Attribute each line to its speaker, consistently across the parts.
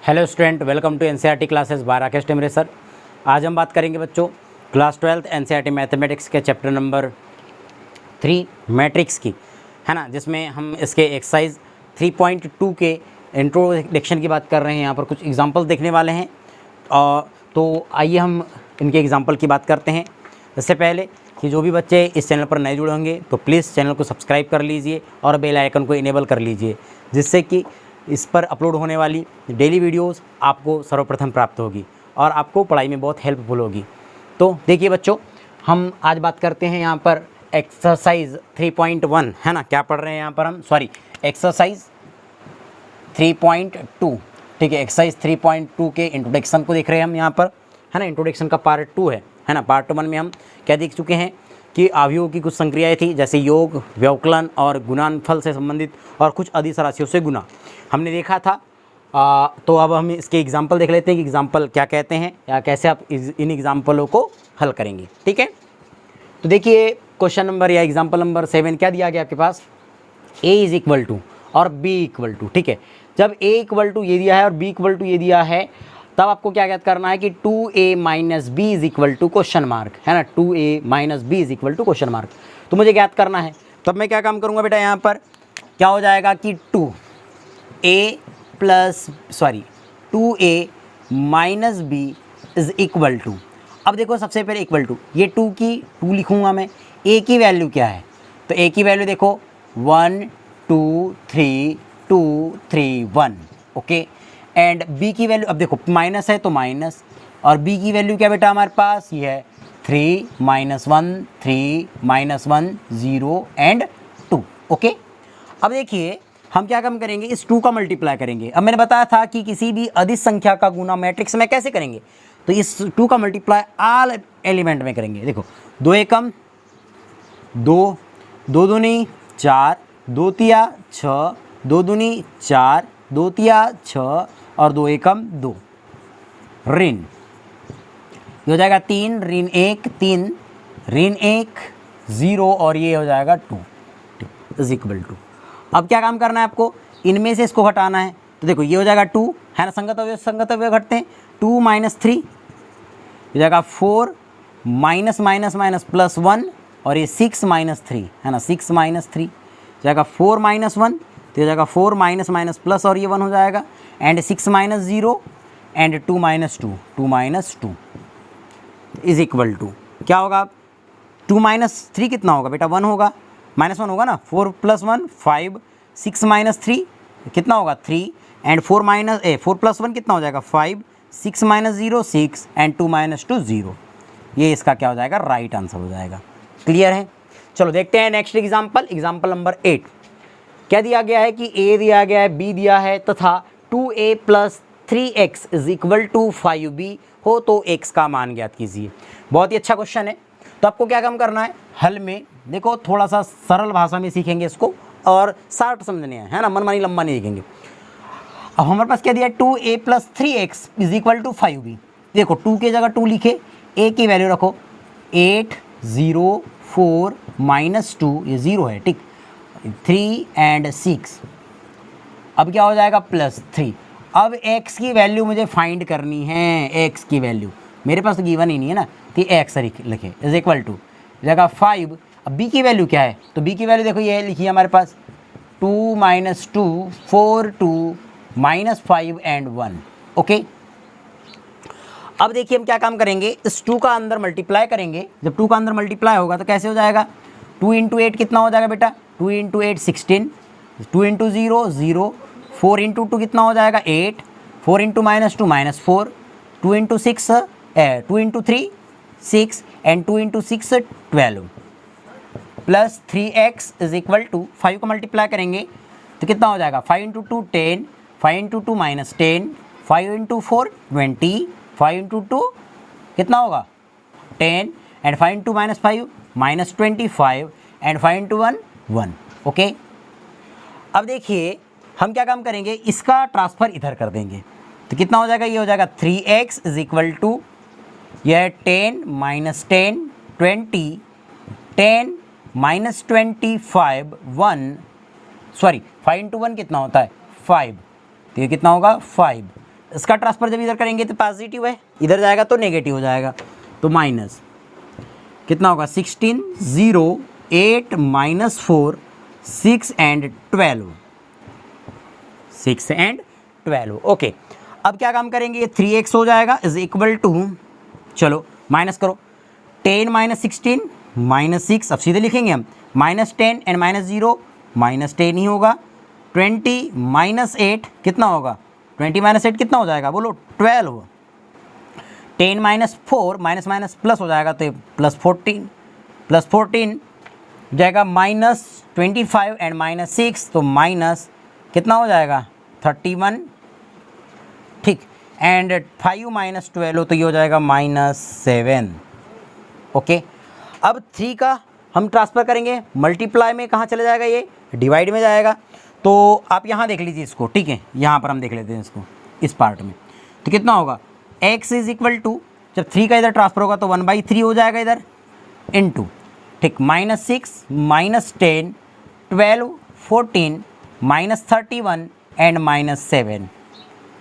Speaker 1: Hello student, welcome to NCERT classes by Rakesh Temre sir. आज हम बात करेंगे बच्चों क्लास 12th एनसीईआरटी मैथमेटिक्स के चैप्टर नंबर 3 मैट्रिक्स की, है ना, जिसमें हम इसके एक्सरसाइज 3.2 के इंट्रोडक्शन की बात कर रहे हैं। यहाँ पर कुछ एग्जांपल देखने वाले हैं, तो आइए हम इनके एग्जांपल की बात करते हैं। इससे पहले कि जो भी बच्चे इस चैनल पर नए जुड़े होंगे तो प्लीज़ चैनल को सब्सक्राइब कर लीजिए और बेल आइकन को इनेबल कर लीजिए, जिससे कि इस पर अपलोड होने वाली डेली वीडियोस आपको सर्वप्रथम प्राप्त होगी और आपको पढ़ाई में बहुत हेल्पफुल होगी। तो देखिए बच्चों, हम आज बात करते हैं यहाँ पर एक्सरसाइज 3.1, है ना। क्या पढ़ रहे हैं यहाँ पर हम, सॉरी, एक्सरसाइज 3.2, ठीक है। एक्सरसाइज 3.2 के इंट्रोडक्शन को देख रहे हैं हम यहाँ पर, है ना। इंट्रोडक्शन का पार्ट 2 है ना। पार्ट 1 में हम क्या देख चुके हैं कि अवयवों की कुछ संक्रियाएँ थी, जैसे योग, व्यवकलन और गुणनफल से संबंधित और कुछ अधिस राशियों से गुना हमने देखा था। तो अब हम इसके एग्जाम्पल देख लेते हैं कि एग्जाम्पल क्या कहते हैं या कैसे आप इन एग्जाम्पलों को हल करेंगे, ठीक है। तो देखिए क्वेश्चन नंबर या एग्जाम्पल नंबर 7 क्या दिया गया आपके पास, a इज इक्वल टू और b इक्वल टू, ठीक है। जब a इक्वल टू ये दिया है और b इक्वल टू ये दिया है, तब आपको क्या ज्ञात करना है कि 2a minus B is equal to question mark, है ना। 2a minus B is equal to question mark, तो मुझे ज्ञात करना है। तब मैं क्या काम करूँगा बेटा, यहाँ पर क्या हो जाएगा कि 2a minus B is equal to. अब देखो सबसे पहले इक्वल टू, ये 2 लिखूँगा मैं। a की वैल्यू क्या है, तो a की वैल्यू देखो 1 2 3 2 3 1, ओके। एंड b की वैल्यू, अब देखो माइनस है तो माइनस, और b की वैल्यू क्या बेटा हमारे पास, ये है 3 -1 3 -1 0 एंड 2, ओके। अब देखिए हम क्या काम करेंगे, इस 2 का मल्टीप्लाई करेंगे। अब मैंने बताया था कि किसी भी अधिस संख्या का गुना मैट्रिक्स में कैसे करेंगे, तो इस 2 का मल्टीप्लाई ऑल एलिमेंट में करेंगे। देखो 2 एकम 2, 2 दूनी 4, 2 तिया 6, 2 दूनी 4, 2 तिया 6 और 2 एकम 2, ऋण ये हो जाएगा 3, ऋण 1 3, ऋण 1 0 और ये हो जाएगा 2 इज इक्वल टू। अब क्या काम करना है आपको, इनमें से इसको घटाना है। तो देखो ये हो जाएगा 2, है ना, संगत अवयव घटते हैं। 2 - 3 हो जाएगा 4, माइनस माइनस माइनस प्लस 1 और ये 6 - 3, है ना, 6 - 3 हो जाएगा 4 - 1, तो हो जाएगा 4 माइनस माइनस प्लस और ये 1 हो जाएगा, and 6 - 0 and 2 - 2, 2 - 2 is equal to क्या होगा, 2 - 3 कितना होगा बेटा, 1 होगा, -1 होगा ना। 4 + 1 5, 6 - 3 कितना होगा 3, एंड 4 + 1 कितना हो जाएगा 5, 6 - 0 6 एंड 2 - 2 0। ये इसका क्या हो जाएगा, राइट आंसर हो जाएगा। क्लियर है। चलो देखते हैं नेक्स्ट एग्जाम्पल, एग्जाम्पल नंबर 8। क्या दिया गया है कि a दिया गया है, b दिया है तथा 2a + 3x is equal to 5b हो तो x का मान ज्ञात कीजिए। बहुत ही अच्छा क्वेश्चन है। तो आपको क्या काम करना है, हल में देखो थोड़ा सा सरल भाषा में सीखेंगे इसको और शार्ट समझने हैं, है ना, मनमानी लंबा नहीं सीखेंगे। अब हमारे पास क्या दिया है, 2a + 3x is equal to 5b। देखो 2 की जगह 2 लिखे, a की वैल्यू रखो 8 0 4 -2, ये 0 है, ठीक, 3 एंड 6। अब क्या हो जाएगा +3। अब x की वैल्यू मुझे फाइंड करनी है, x की वैल्यू मेरे पास तो गिवन ही नहीं है ना, तो x लिखे इज इक्वल टू जगह 5। अब b की वैल्यू क्या है, तो b की वैल्यू देखो ये लिखी है हमारे पास 2 - 2 4 2 -5 एंड 1, ओके। अब देखिए हम क्या काम करेंगे, इस 2 का अंदर मल्टीप्लाई करेंगे। जब 2 का अंदर मल्टीप्लाई होगा तो कैसे हो जाएगा, 2 × 8 कितना हो जाएगा बेटा, 2 × 8 16, 2 × 0 0, 4 × 2 कितना हो जाएगा 8, 4 × -2 -4, 2 × 6 2 × 3 6 and 2 × 6 12 plus 3x is equal to 5 को मल्टीप्लाई करेंगे तो कितना हो जाएगा 5 × 2 10, 5 × 2 -10, 5 × 4 20, 5 × 2 कितना होगा 10 एंड 5 × 2 -5 -25 एंड 5 × 1 1, ओके। अब देखिए हम क्या काम करेंगे, इसका ट्रांसफ़र इधर कर देंगे तो कितना हो जाएगा, ये हो जाएगा 3x इज इक्वल टू यह 10 - 10 20 10 -25 1, सॉरी 5 × 1 कितना होता है 5, तो ये कितना होगा 5, इसका ट्रांसफर जब इधर करेंगे तो पॉजिटिव है, इधर जाएगा तो नेगेटिव हो जाएगा, तो माइनस कितना होगा 16, 0, 8 माइनस 4, 6 एंड 12, 6 एंड 12। ओके, अब क्या काम करेंगे, 3x हो जाएगा इज इक्वल टू, चलो माइनस करो, 10 माइनस 16 माइनस 6, अब सीधे लिखेंगे हम, माइनस 10 एंड माइनस 0 माइनस 10 ही होगा, 20 माइनस 8 कितना होगा, 20 माइनस 8 कितना हो जाएगा बोलो 12, 10 माइनस 4 माइनस माइनस प्लस हो जाएगा तो प्लस 14, प्लस 14 जाएगा माइनस 25 एंड माइनस 6 तो माइनस कितना हो जाएगा 31, ठीक, एंड 5 माइनस 12 हो तो ये हो जाएगा -7। ओके, अब 3 का हम ट्रांसफ़र करेंगे, मल्टीप्लाई में कहाँ चला जाएगा, ये डिवाइड में जाएगा, तो आप यहाँ देख लीजिए इसको, ठीक है, यहाँ पर हम देख लेते हैं इसको, इस पार्ट में, तो कितना होगा x इज इक्वल टू, जब 3 का इधर ट्रांसफ़र होगा तो 1/3 हो जाएगा इधर, इनटू, ठीक, -6 -10 12 14 -31 and -7,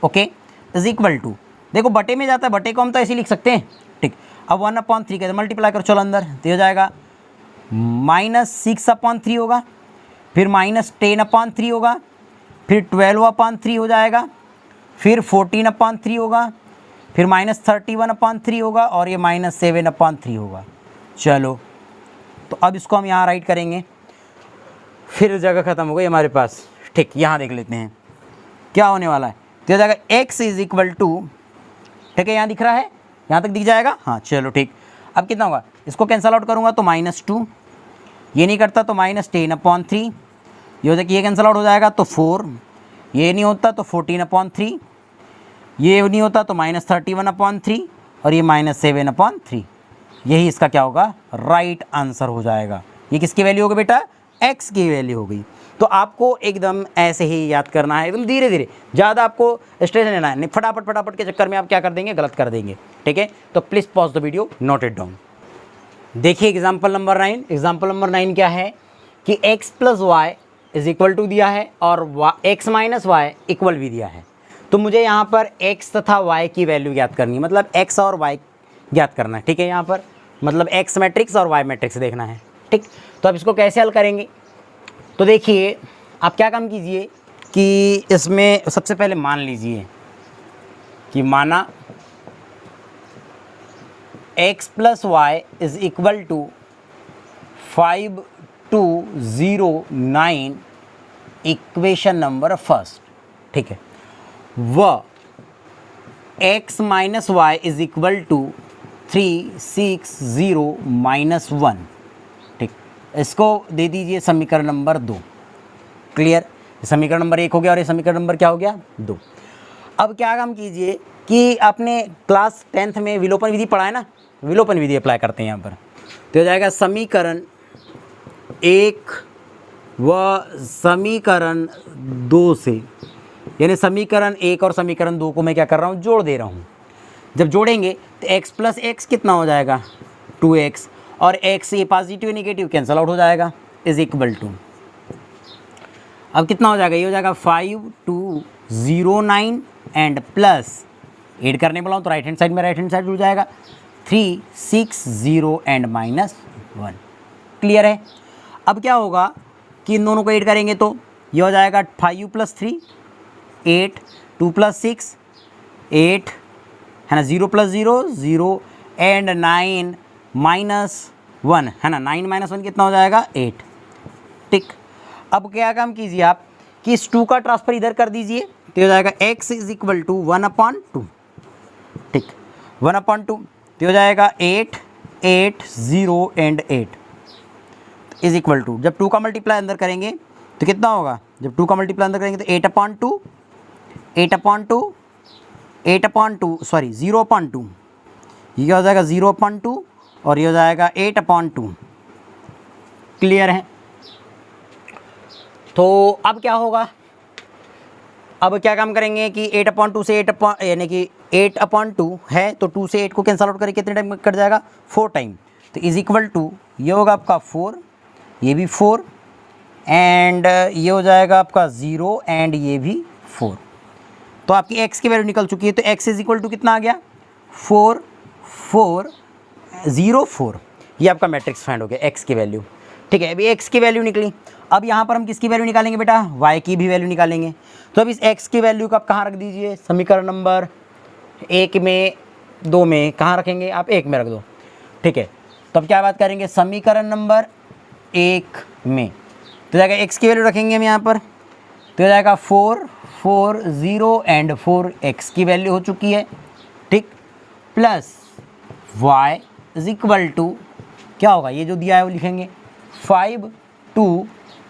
Speaker 1: okay, is equal to, देखो बटे में जाता है, बटे को हम तो ऐसे लिख सकते हैं, ठीक, अब 1/3 का मल्टीप्लाई करो, चलो अंदर, तो हो जाएगा -6/3 होगा, फिर -10/3 होगा, फिर 12/3 हो जाएगा, फिर 14/3 होगा, फिर -31/3 होगा, और ये -7/3 होगा। चलो, तो अब इसको हम यहाँ राइट करेंगे, फिर जगह ख़त्म हो गई हमारे पास, ठीक, यहाँ देख लेते हैं क्या होने वाला है, तो हो जाएगा x इज इक्वल टू, ठीक है, यहाँ दिख रहा है, यहाँ तक दिख जाएगा, हाँ चलो ठीक, अब कितना होगा, इसको कैंसल आउट करूँगा तो -2, ये नहीं करता तो -10/3, ये हो जाएगा, ये कैंसल आउट हो जाएगा तो 4, ये नहीं होता तो 14/3, ये नहीं होता तो -31/3, और ये -7/3, यही इसका क्या होगा, राइट आंसर हो जाएगा। ये किसकी वैल्यू होगी बेटा, x की वैल्यू हो गई। तो आपको एकदम ऐसे ही याद करना है, एकदम धीरे धीरे, ज़्यादा आपको स्ट्रेस लेना है नहीं, फटाफट फटाफट के चक्कर में आप क्या कर देंगे, गलत कर देंगे, ठीक है। तो please pause the video, note it down. देखिए एग्जाम्पल नंबर 9, एग्जाम्पल नंबर 9 क्या है कि x plus Y is equal to दिया है और x माइनस वाई इक्वल भी दिया है। तो मुझे यहाँ पर x तथा y की वैल्यू ज्ञात करनी है, मतलब x और y ज्ञात करना है, ठीक है, यहाँ पर मतलब x मैट्रिक्स और y मैट्रिक्स देखना है, ठीक। तो अब इसको कैसे हल करेंगे, तो देखिए आप क्या काम कीजिए कि इसमें सबसे पहले मान लीजिए कि माना x plus Y is equal to 5209 equation number first, ठीक है, व x minus Y is equal to 360 minus 1, ठीक, इसको दे दीजिए समीकरण नंबर 2, क्लियर, समीकरण नंबर 1 हो गया और ये समीकरण नंबर क्या हो गया 2। अब क्या काम कीजिए कि आपने क्लास 10th में विलोपन विधि पढ़ा है ना, विलोपन विधि अप्लाई करते हैं यहाँ पर, तो हो जाएगा समीकरण 1 व समीकरण 2 से, यानी समीकरण 1 और समीकरण 2 को मैं क्या कर रहा हूँ, जोड़ दे रहा हूँ। जब जोड़ेंगे तो x प्लस एक्स कितना हो जाएगा 2x, और x ये पॉजिटिव नेगेटिव कैंसल आउट हो जाएगा, इज इक्वल टू, अब कितना हो जाएगा, ये हो जाएगा 5209 एंड प्लस, ऐड करने बोला हूँ तो राइट हैंड साइड जुड़ जाएगा 360 एंड -1, क्लियर है। अब क्या होगा कि इन दोनों को ऐड करेंगे तो ये हो जाएगा 5 + 3 8, 2 + 6 8 है ना, 0 + 0 0 एंड 9 -1 है ना, 9 - 1 कितना हो जाएगा 8, टिक। अब क्या काम कीजिए आप कि इस 2 का ट्रांसफर इधर कर दीजिए, तो हो जाएगा x इज इक्वल टू 1/2, ठीक, 1/2, तो हो जाएगा 8 8 0 एंड 8 इज इक्वल टू, जब 2 का मल्टीप्लाई अंदर करेंगे तो कितना होगा, जब 2 का मल्टीप्लाई अंदर करेंगे तो 8/2 सॉरी 0/2, ये क्या हो जाएगा 0/2 और ये हो जाएगा 8/2, क्लियर है। तो अब क्या होगा, अब क्या काम करेंगे कि 8/2 से 8 यानी कि 8/2 है तो 2 से 8 को कैंसल आउट करके कितने टाइम कट जाएगा 4 टाइम, तो इज इक्वल टू ये होगा आपका 4, ये भी 4 एंड ये हो जाएगा आपका 0 एंड ये भी 4। तो आपकी x की वैल्यू निकल चुकी है। तो x इज इक्वल टू कितना आ गया 4404, ये आपका मैट्रिक्स फाइंड हो गया x की वैल्यू। ठीक है, अभी x की वैल्यू निकली। अब यहाँ पर हम किसकी वैल्यू निकालेंगे बेटा, y की भी वैल्यू निकालेंगे। तो अब इस x की वैल्यू को आप कहाँ रख दीजिए, समीकरण नंबर 1 में 2 में, कहाँ रखेंगे आप 1 में रख दो। ठीक है, तो अब क्या बात करेंगे, समीकरण नंबर 1 में तो जाएगा x की वैल्यू रखेंगे हम यहाँ पर, तो हो जाएगा 440 एंड 4x की वैल्यू हो चुकी है। ठीक, plus y is equal to क्या होगा, ये जो दिया है वो लिखेंगे 5 2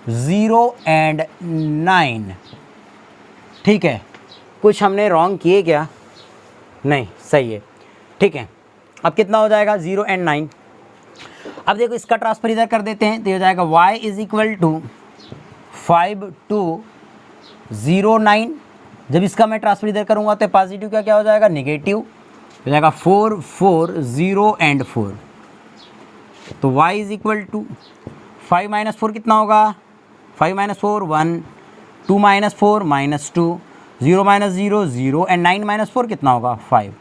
Speaker 1: 0 एंड 9। ठीक है, कुछ हमने रॉन्ग किए क्या, नहीं सही है। ठीक है, अब कितना हो जाएगा 0 एंड 9। अब देखो इसका ट्रांसफर इधर कर देते हैं, तो हो जाएगा y इज इक्वल टू 5 2 0 9। जब इसका मैं ट्रांसफर इधर करूँगा तो पॉजिटिव का क्या हो जाएगा, नेगेटिव हो जाएगा 4 4 0 एंड 4। तो y is equal to 5 minus 4 कितना होगा, 5 minus 4 1, 2 minus 4 minus 2, 0 minus 0 0 and 9 minus 4 कितना होगा 5।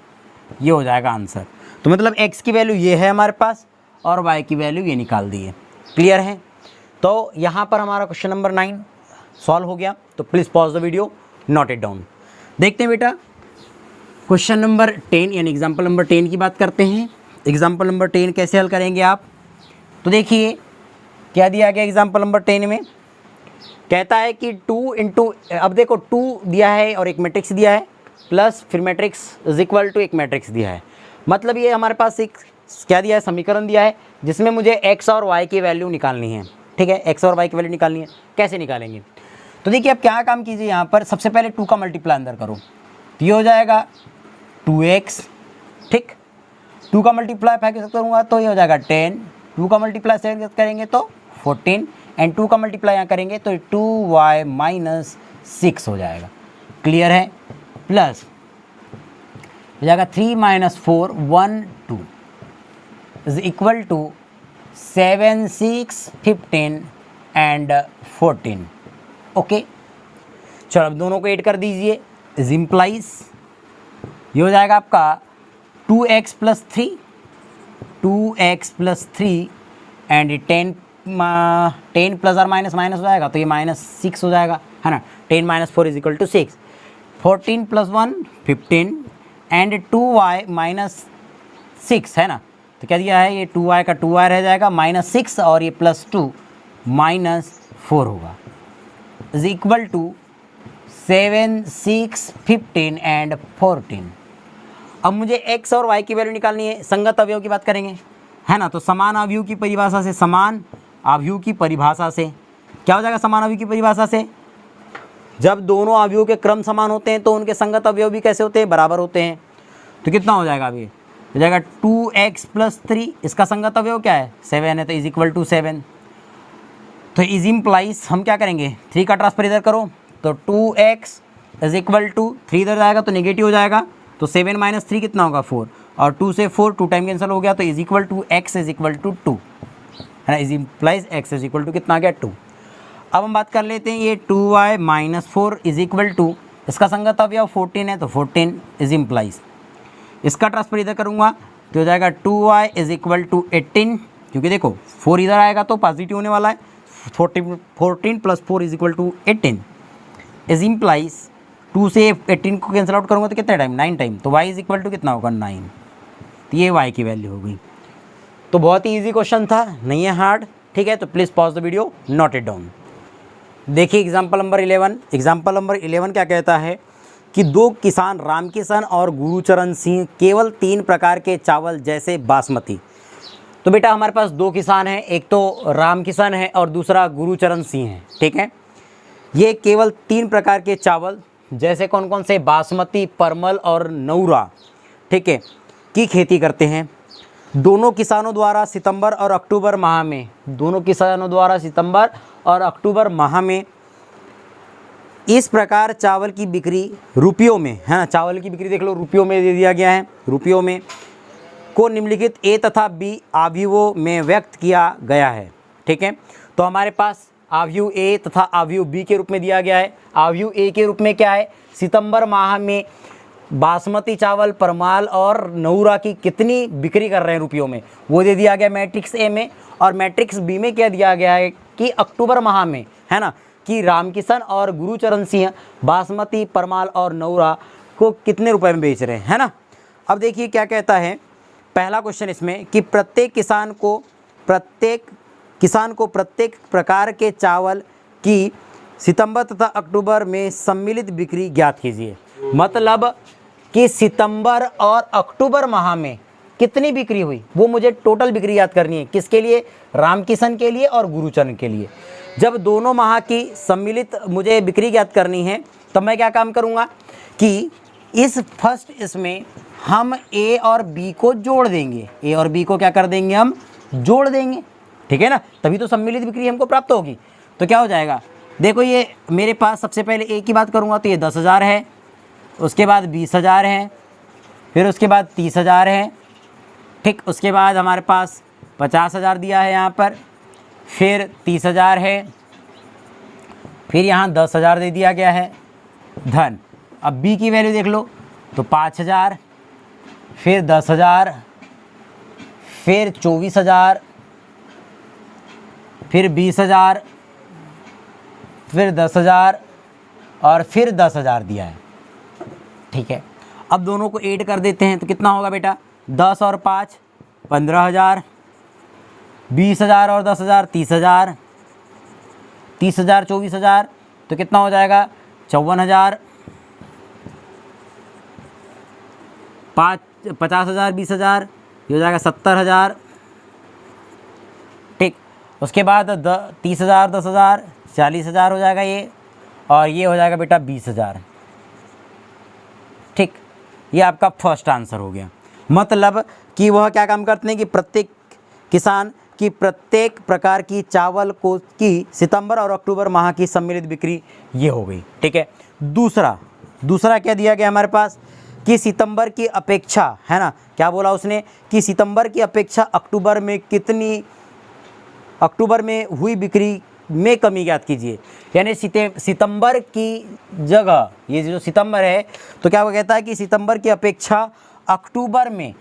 Speaker 1: ये हो जाएगा आंसर। तो मतलब x की वैल्यू ये है हमारे पास और y की वैल्यू ये निकाल दी है। क्लियर है, तो यहाँ पर हमारा क्वेश्चन नंबर 9 सॉल्व हो गया। तो please pause the video, note it down. देखते हैं बेटा क्वेश्चन नंबर 10 यानी एग्जाम्पल नंबर 10 की बात करते हैं। एग्जाम्पल नंबर 10 कैसे हल करेंगे आप, तो देखिए क्या दिया गया एग्जाम्पल नंबर 10 में, कहता है कि 2 इंटू, अब देखो 2 दिया है और एक मैट्रिक्स दिया है, प्लस फिर मैट्रिक्स इज इक्वल टू एक मैट्रिक्स दिया है। मतलब ये हमारे पास एक क्या दिया है, समीकरण दिया है जिसमें मुझे x और y की वैल्यू निकालनी है। ठीक है, x और y की वैल्यू निकालनी है, कैसे निकालेंगे, तो देखिए आप क्या काम कीजिए, यहाँ पर सबसे पहले 2 का मल्टीप्लाई अंदर करो, तो ये हो जाएगा 2x। ठीक, 2 का मल्टीप्लाई 5 के साथ करूँगा तो ये हो जाएगा 10, 2 का मल्टीप्लाई 7 के साथ करेंगे तो 14 एंड 2 का मल्टीप्लाई यहाँ करेंगे तो 2y माइनस 6 हो जाएगा। क्लियर है, प्लस हो जाएगा 3 minus 4 1 2 is equal to 7 6 15 and 14। Okay, चलो अब दोनों को ऐड कर दीजिए, इज इम्प्लाइज ये हो जाएगा आपका 2x प्लस 3 एंड 10 प्लस और माइनस माइनस हो जाएगा तो ये माइनस 6 हो जाएगा, है ना। 10 minus 4 is equal to 6, 14 plus 1 15 and 2y minus 6, है ना। तो क्या दिया है, ये 2y का 2y रह जाएगा माइनस 6 और ये प्लस 2 माइनस 4 होगा, इज इक्वल टू 7 6 15 एंड 14। अब मुझे x और y की वैल्यू निकालनी है, संगत अवयव की बात करेंगे, है ना। तो समान अवयव की परिभाषा से, समान अवयव की परिभाषा से क्या हो जाएगा, समान अवयव की परिभाषा से जब दोनों अवयव के क्रम समान होते हैं तो उनके संगत अवयव भी कैसे होते हैं, बराबर होते हैं। तो कितना हो जाएगा, अभी हो जाएगा 2x प्लस 3, इसका संगत अवयव क्या है 7 है, तो इज इक्वल टू 7। तो इज इम्प्लाइज हम क्या करेंगे, 3 का ट्रांसफर इधर करो तो 2x इज इक्वल टू 3 इधर जाएगा तो नेगेटिव हो जाएगा, तो 7 माइनस 3 कितना होगा 4 और 2 से 4 2 टाइम कैंसिल हो गया, तो is equal to x is equal to 2, है ना। Is implies x is equal to कितना आ गया 2। अब हम बात कर लेते हैं ये 2y minus 4 is equal to, इसका संगत अवयव 14 है तो 14 इज इम्प्लाइज, इसका ट्रांसफर इधर करूँगा तो हो जाएगा 2y इज इक्वल टू 18, क्योंकि देखो 4 इधर आएगा तो पॉजिटिव होने वाला है, 14 plus 4 is equal to 18 is implies 2 से 18 को कैंसिल आउट करूँगा तो कितना टाइम 9 टाइम, तो y इज इक्वल टू कितना होगा 9, तो ये y की वैल्यू हो गई। तो बहुत ही ईजी क्वेश्चन था, नहीं है हार्ड। ठीक है, तो please pause the video, note it down. देखिए एग्जाम्पल नंबर 11, एग्जाम्पल नंबर 11 क्या कहता है कि 2 किसान रामकिशन और गुरुचरण सिंह केवल 3 प्रकार के चावल जैसे बासमती। तो बेटा हमारे पास 2 किसान हैं, एक तो रामकिशन है और दूसरा गुरुचरण सिंह है। ठीक है, ये केवल 3 प्रकार के चावल जैसे कौन कौन से, बासमती, परमल और नौरा, ठीक है, की खेती करते हैं। दोनों किसानों द्वारा सितंबर और अक्टूबर माह में, दोनों किसानों द्वारा सितंबर और अक्टूबर माह में इस प्रकार चावल की बिक्री रुपयों में, है ना, चावल की बिक्री देख लो रुपयों में दे दिया गया है, रुपयों में को निम्नलिखित ए तथा बी अवयवों में व्यक्त किया गया है। ठीक है, तो हमारे पास अवयव ए तथा अवयव बी के रूप में दिया गया है। अवयव ए के रूप में क्या है, सितंबर माह में बासमती चावल, परमाल और नौरा की कितनी बिक्री कर रहे हैं रुपयों में, वो दे दिया गया मैट्रिक्स ए में। और मैट्रिक्स बी में क्या दिया गया है कि अक्टूबर माह में, है ना, कि रामकिशन और गुरुचरण सिंह बासमती, परमाल और नौरा को कितने रुपए में बेच रहे हैं, है ना। अब देखिए क्या कहता है पहला क्वेश्चन इसमें कि प्रत्येक किसान को प्रत्येक प्रकार के चावल की सितंबर तथा अक्टूबर में सम्मिलित बिक्री ज्ञात कीजिए। मतलब कि सितंबर और अक्टूबर माह में कितनी बिक्री हुई वो मुझे टोटल बिक्री याद करनी है। किसके लिए? रामकिशन के लिए और गुरुचरण के लिए। जब दोनों माह की सम्मिलित मुझे बिक्री ज्ञात करनी है तो मैं क्या काम करूँगा कि इसमें हम ए और बी को जोड़ देंगे। ए और बी को क्या कर देंगे? हम जोड़ देंगे, ठीक है ना, तभी तो सम्मिलित बिक्री हमको प्राप्त होगी। तो क्या हो जाएगा, देखो ये मेरे पास सबसे पहले ए की बात करूँगा तो ये 10,000 है, उसके बाद 20,000 है, फिर उसके बाद 30,000 है, ठीक, उसके बाद हमारे पास 50,000 दिया है यहाँ पर, फिर 30,000 है, फिर यहाँ 10,000 दे दिया गया है धन। अब बी की वैल्यू देख लो तो 5,000, फिर 10,000, फिर 24,000, फिर 20,000, फिर 10,000 और फिर 10,000 दिया है, ठीक है। अब दोनों को ऐड कर देते हैं तो कितना होगा बेटा? 10 और 5 15,000, 20,000 और 10,000 30,000, 30,000 24,000 तो कितना हो जाएगा? 54,000, 50,000 20,000 ये हो जाएगा 70,000, ठीक। उसके बाद 30,000 10,000 40,000 हो जाएगा ये, और ये हो जाएगा बेटा 20,000, ठीक। ये आपका फर्स्ट आंसर हो गया। मतलब कि वह क्या काम करते हैं कि प्रत्येक किसान की प्रत्येक प्रकार की चावल को की सितंबर और अक्टूबर माह की सम्मिलित बिक्री ये हो गई, ठीक है। दूसरा क्या दिया गया हमारे पास कि सितंबर की अपेक्षा, है ना, क्या बोला उसने कि सितंबर की अपेक्षा अक्टूबर में हुई बिक्री में कमी ज्ञात कीजिए। यानी सितंबर की जगह ये जो सितंबर है तो क्या वो कहता है कि सितंबर की अपेक्षा अक्टूबर में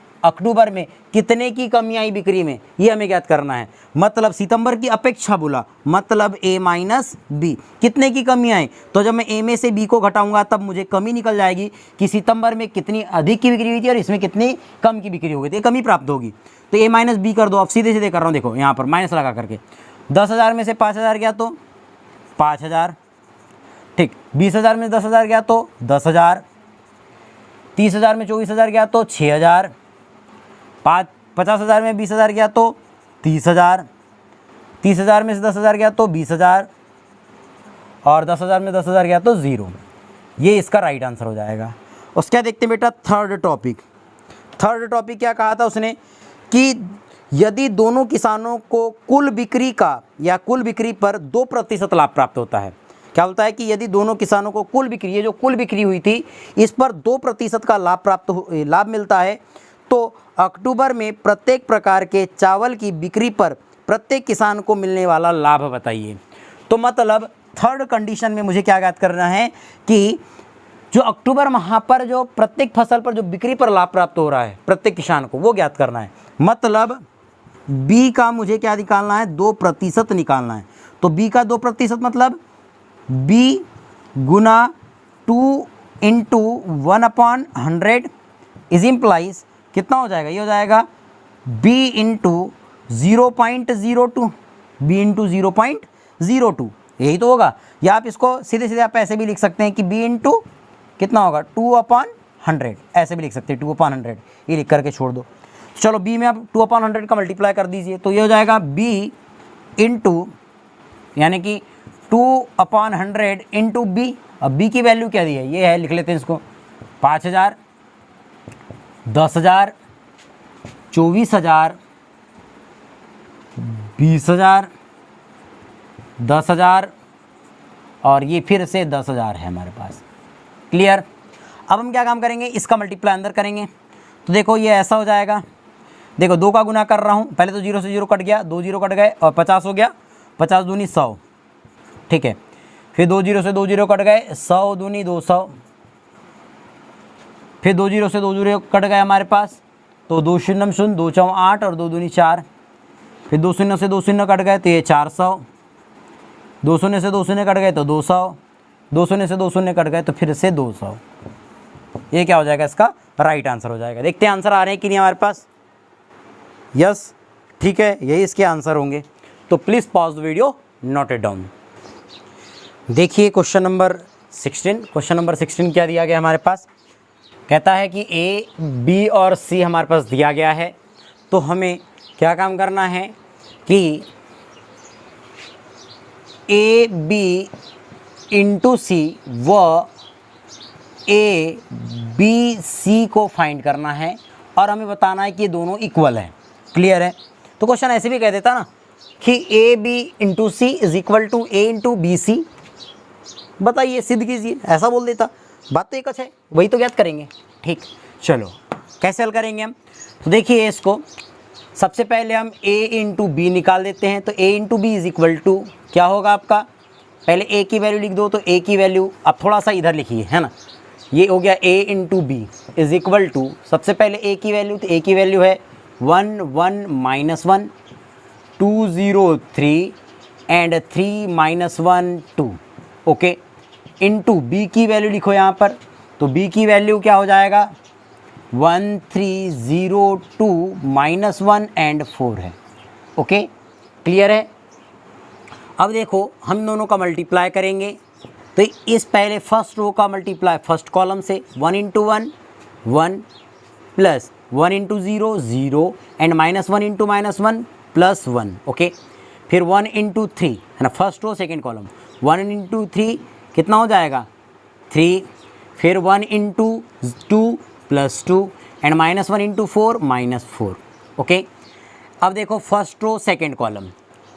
Speaker 1: कितने की कमी आई बिक्री में, ये हमें ज्ञात करना है। मतलब सितंबर की अपेक्षा बोला मतलब ए माइनस बी, कितने की कमी आई, तो जब मैं ए में से बी को घटाऊंगा तब मुझे कमी निकल जाएगी कि सितंबर में कितनी अधिक की बिक्री हुई थी और इसमें कितनी कम की बिक्री हो गई थी, कमी प्राप्त होगी। तो ए माइनस बी कर दो, अब सीधे सीधे कर रहा हूँ, देखो यहाँ पर माइनस लगा करके 10,000 में से 5,000 गया तो 5,000, ठीक। 20,000 में 10,000 गया तो 10,000, 30,000 में 24,000 गया तो 6,000, 50,000 में 20,000 गया तो 30,000, 30,000 में से 10,000 गया तो 20,000 और 10,000 में 10,000 गया तो 0। ये इसका राइट आंसर हो जाएगा। उसके देखते हैं बेटा थर्ड टॉपिक क्या कहा था उसने कि यदि दोनों किसानों को कुल बिक्री पर 2% लाभ प्राप्त होता है। क्या बोलता है कि यदि दोनों किसानों को कुल बिक्री हुई थी इस पर 2% का लाभ मिलता है तो अक्टूबर में प्रत्येक प्रकार के चावल की बिक्री पर प्रत्येक किसान को मिलने वाला लाभ बताइए। तो मतलब थर्ड कंडीशन में मुझे क्या ज्ञात करना है कि जो अक्टूबर माह पर जो प्रत्येक फसल पर जो बिक्री पर लाभ प्राप्त हो रहा है प्रत्येक किसान को, वो ज्ञात करना है। मतलब बी का मुझे क्या निकालना है? 2% निकालना है। तो बी का 2% मतलब बी गुना 2 इंटू 1/100 इज इम्प्लाइज कितना हो जाएगा? ये हो जाएगा बी इंटू 0.02, बी इंटू 0.02, यही तो होगा। या आप इसको सीधे सीधे आप ऐसे भी लिख सकते हैं कि बी इंटू कितना होगा 2/100, ऐसे भी लिख सकते हैं 2/100, ये लिख करके छोड़ दो। चलो बी में आप 2/100 का मल्टीप्लाई कर दीजिए तो ये हो जाएगा बी इंटू यानी कि 2/100 इंटू बी। अब बी की वैल्यू क्या दी है? ये है, लिख लेते हैं इसको 5,000, 10,000, 24,000, 20,000, 10,000 और ये फिर से 10,000 है हमारे पास। क्लियर? अब हम क्या काम करेंगे, इसका मल्टीप्लाई अंदर करेंगे तो देखो ये ऐसा हो जाएगा। देखो 2 का गुना कर रहा हूँ, पहले तो 0 से 0 कट गया, 2 0 कट गए और 50 हो गया, 50 दूनी 100, ठीक है। फिर 2 0 से 2 0 कट गए, 100 दूनी 200, फिर 2 जीरो से 2 जीरो कट गए हमारे पास, तो 2 शून्य शून्य, 2 चौ 8 और 2 दूनी 4। फिर 2 शून्य से 2 शून्य कट गए तो ये 400, 2 शून्य से 2 शून्य कट गए तो 200, 2 शून्य से 2 शून्य कट गए तो फिर से 200। ये क्या हो जाएगा, इसका राइट आंसर हो जाएगा। देखते हैं आंसर आ रहे हैं कि नहीं हमारे पास। यस, ठीक है, यही इसके आंसर होंगे। तो please pause the video, note it down. देखिए क्वेश्चन नंबर 16। क्वेश्चन नंबर 16 क्या दिया गया हमारे पास, कहता है कि ए, बी और सी हमारे पास दिया गया है। तो हमें क्या काम करना है कि ए बी इंटू सी व ए बी सी को फाइंड करना है और हमें बताना है कि ये दोनों इक्वल हैं। क्लियर है। तो क्वेश्चन ऐसे भी कह देता ना कि A B into C is equal to A into B C. बताइए, सिद्ध कीजिए, ऐसा बोल देता। बात तो एक है, वही तो ज्ञात करेंगे। ठीक, चलो कैसे हल करेंगे हम। तो देखिए इसको, सबसे पहले हम a इंटू बी निकाल देते हैं। तो a into B is equal to क्या होगा आपका, पहले a की वैल्यू लिख दो। तो a की वैल्यू अब थोड़ा सा इधर लिखिए, है ना। ये हो गया a into B is equal to, सबसे पहले a की वैल्यू, तो a की वैल्यू है 1 1 minus 1 2 0 3 and 3 minus 1 2। Okay, into B की वैल्यू लिखो यहाँ पर। तो b की वैल्यू क्या हो जाएगा, 1 3 0 2 माइनस 1 एंड 4 है। ओके, क्लियर है। अब देखो हम दोनों का मल्टीप्लाई करेंगे। तो इस पहले फर्स्ट रो का मल्टीप्लाई फर्स्ट कॉलम से, 1 into 1 1 plus 1 into 0 0 and minus 1 into minus 1 plus 1। Okay, फिर 1 इंटू 3 है ना, first row second column, 1 into 3 कितना हो जाएगा 3, फिर 1 into 2 plus 2 and minus 1 into 4 minus 4। Okay, अब देखो फर्स्ट रो सेकेंड कॉलम,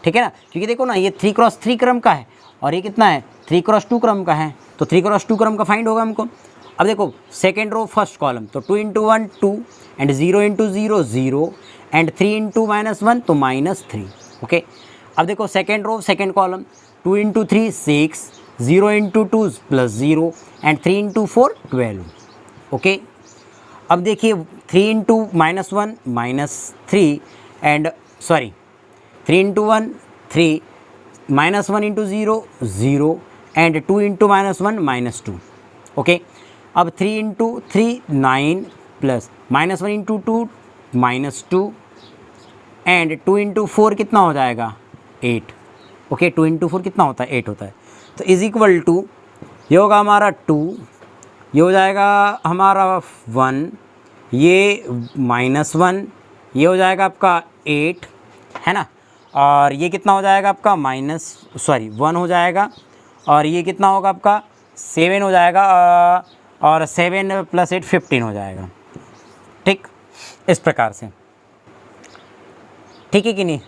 Speaker 1: ठीक है ना, क्योंकि देखो ना ये 3 क्रॉस 3 क्रम का है और ये कितना है 3 क्रॉस 2 क्रम का है। तो 3 क्रॉस 2 क्रम का फाइंड होगा हमको। अब देखो सेकेंड रो फर्स्ट कॉलम, तो 2 into 1 2 and 0 into 0 0 and 3 into minus 1 तो माइनस 3। ओके, अब देखो second row second column, 2 into 3 6 0 into 2 plus 0 and 3 into 4 12। Okay, अब देखिए 3 into minus 1 minus 3 and sorry 3 into 1 3 minus 1 into 0 0 and 2 into minus 1 minus 2। Okay, अब 3 into 3 9 plus minus 1 into 2 minus 2 and 2 into 4 कितना हो जाएगा 8। Okay, 2 into 4 कितना होता है 8 होता है। तो इज इक्वल टू ये होगा हमारा 2, ये हो जाएगा हमारा 1, ये माइनस 1, ये हो जाएगा आपका 8, है ना, और ये कितना हो जाएगा आपका माइनस 1 हो जाएगा, और ये कितना होगा आपका 7 हो जाएगा, और 7 प्लस 8 15 हो जाएगा। ठीक, इस प्रकार से, ठीक है कि नहीं।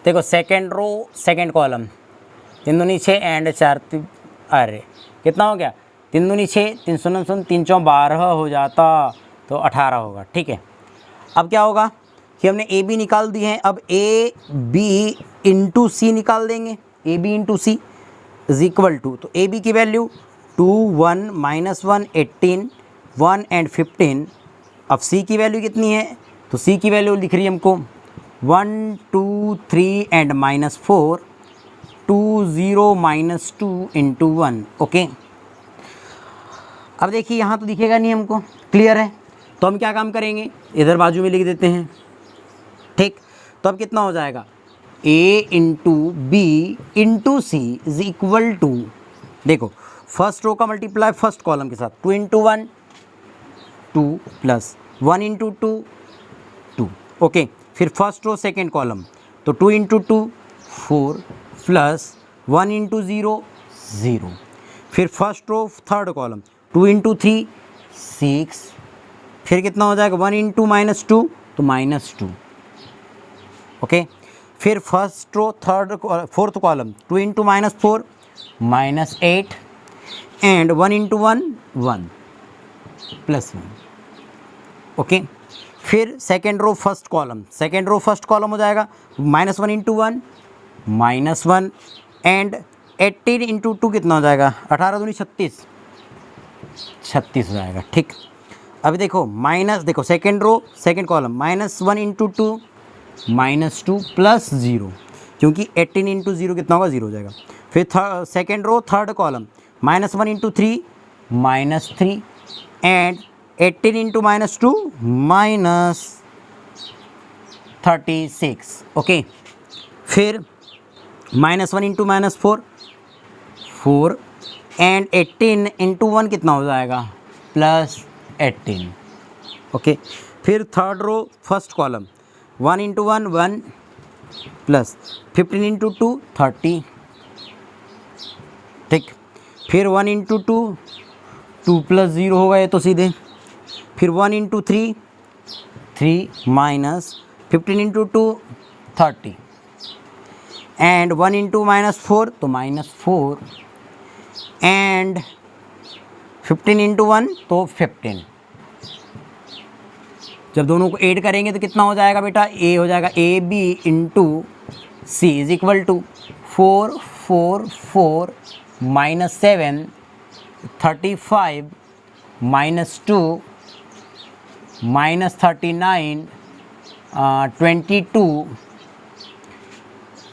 Speaker 1: देखो सेकेंड रो सेकेंड कॉलम, 3 दूनी 6 एंड 4 अरे कितना हो गया 3 दूनी 6 3 शून्य 3 चौ 12 हो जाता, तो 18 होगा। ठीक है, अब क्या होगा कि हमने ए बी निकाल दिए हैं। अब ए बी इंटू सी निकाल देंगे। A B into C is equal to, तो ए बी की वैल्यू 2 1 माइनस 1 18 1 एंड 15। अब सी की वैल्यू कितनी है, तो सी की वैल्यू लिख रही है हमको 1 2 3 and minus 4 2 0 minus 2 into 1। Okay, अब देखिए यहाँ तो दिखेगा नहीं हमको, क्लियर है। तो हम क्या काम करेंगे, इधर बाजू में लिख देते हैं। ठीक, तो अब कितना हो जाएगा a into B into C is equal to, देखो फर्स्ट रो का मल्टीप्लाई फर्स्ट कॉलम के साथ, 2 इंटू 1 2 प्लस 1 इंटू 2 2। ओके, फिर फर्स्ट रो सेकेंड कॉलम, तो 2 इंटू 2 4 प्लस 1 इंटू 0 0। फिर first row third column, 2 into 3 6, फिर कितना हो जाएगा 1 इंटू माइनस 2 तो माइनस 2। ओके, फिर first row third fourth column, 2 into minus 4 minus 8 and 1 into 1 1 plus 1। Okay, फिर second row first column, second row first column हो जाएगा minus 1 into 1 minus 1 and 18 into 2 कितना हो जाएगा 18 दूनी 36 36 हो जाएगा। ठीक, अभी देखो माइनस, देखो second row second column -1 into 2 -2 plus 0, क्योंकि 18 इंटू 0 कितना होगा, 0 हो जाएगा। फिर second row third column -1 into 3 -3 and 18 into -2 -36। Okay, फिर -1 इंटू -4 4 एंड 18 इंटू 1 कितना हो जाएगा, +18। ओके, फिर third row first column 1 into 1 1 plus 15 into 2 30। ठीक, फिर 1 इंटू 2 2 प्लस 0 होगा ये तो सीधे। फिर 1 into 3 3 minus 15 into 2 30 and 1 into -4 तो -4 एंड 15 इंटू 1 तो 15। जब दोनों को ऐड करेंगे तो कितना हो जाएगा बेटा, ए हो जाएगा AB into C is equal to 4 4 4 -7 35 -2 -39 22,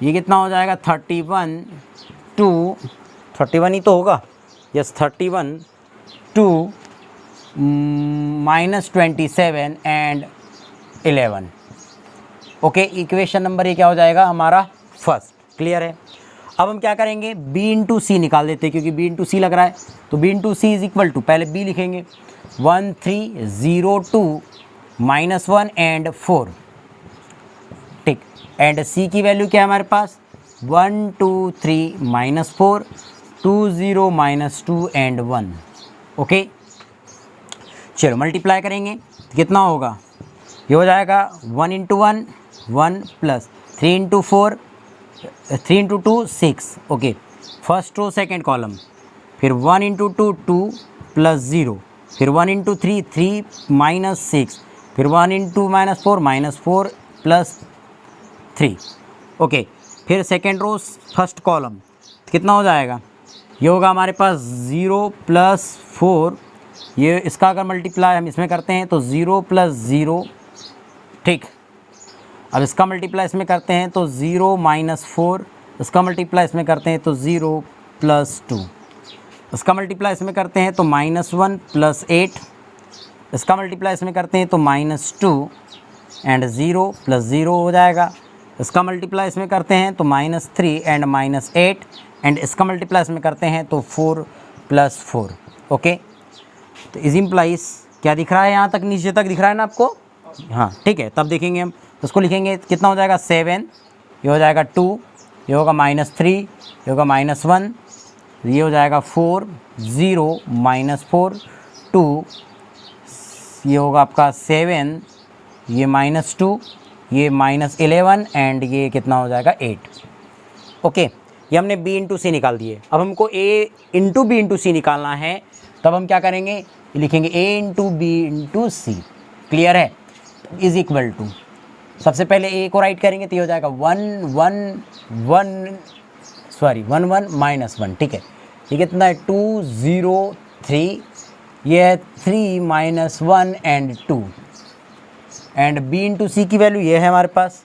Speaker 1: ये कितना हो जाएगा 31 2 31 ही तो होगा, yes 31 2 -27 and 11। Okay, equation number ये क्या हो जाएगा हमारा फर्स्ट। क्लियर है। अब हम क्या करेंगे, b इंटू सी निकाल देते हैं, क्योंकि b इंटू सी लग रहा है, तो b into C is equal to, पहले b लिखेंगे 1 3 0 2 -1 एंड 4। ठीक, एंड c की वैल्यू क्या है हमारे पास 1 2 3 -4 2 0 -2 एंड 1। ओके, चलो मल्टीप्लाई करेंगे तो कितना होगा, ये हो जाएगा 1 into 1 1 plus 3 into 4 3 into 2 6। Okay, first row second column, फिर 1 इंटू 2 2 प्लस 0, फिर 1 इंटू 3 3 -6, फिर 1 इंटू -4 -4 प्लस 3। ओके, फिर सेकेंड रो फर्स्ट कॉलम कितना हो जाएगा, ये होगा हमारे पास 0 प्लस 4, ये इसका अगर मल्टीप्लाई हम इसमें करते हैं तो 0 प्लस 0। ठीक, अब इसका मल्टीप्लाई इसमें करते हैं तो 0 -4, इसका मल्टीप्लाई इसमें करते हैं तो 0 प्लस 2, इसका मल्टीप्लाई इसमें करते हैं तो -1 प्लस 8, इसका मल्टीप्लाई इसमें करते हैं तो -2 एंड 0 प्लस 0 हो जाएगा, इसका मल्टीप्लाई इसमें करते हैं तो -3 एंड -8 एंड इसका मल्टीप्लाई इसमें करते हैं तो 4 प्लस 4। ओके, तो इज इम्प्लाइज क्या दिख रहा है, यहाँ तक नीचे तक दिख रहा है ना आपको, हाँ ठीक है। तब देखेंगे हम, उसको लिखेंगे कितना हो जाएगा 7, ये हो जाएगा 2, ये होगा -3, ये होगा -1, ये हो जाएगा 4 0 -4 2, ये होगा आपका 7, ये -2, ये -11 एंड ये कितना हो जाएगा 8। ओके, ये हमने b इंटू सी निकाल दिए। अब हमको a into B into C निकालना है, तब हम क्या करेंगे, लिखेंगे a into B into C. Clear है, इज इक्वल टू, सबसे पहले a को राइट करेंगे तो ये हो जाएगा 1 1 -1। ठीक है, ये कितना है 2 0 3, ये है 3 -1 एंड 2 एंड b इंटू सी की वैल्यू ये है हमारे पास,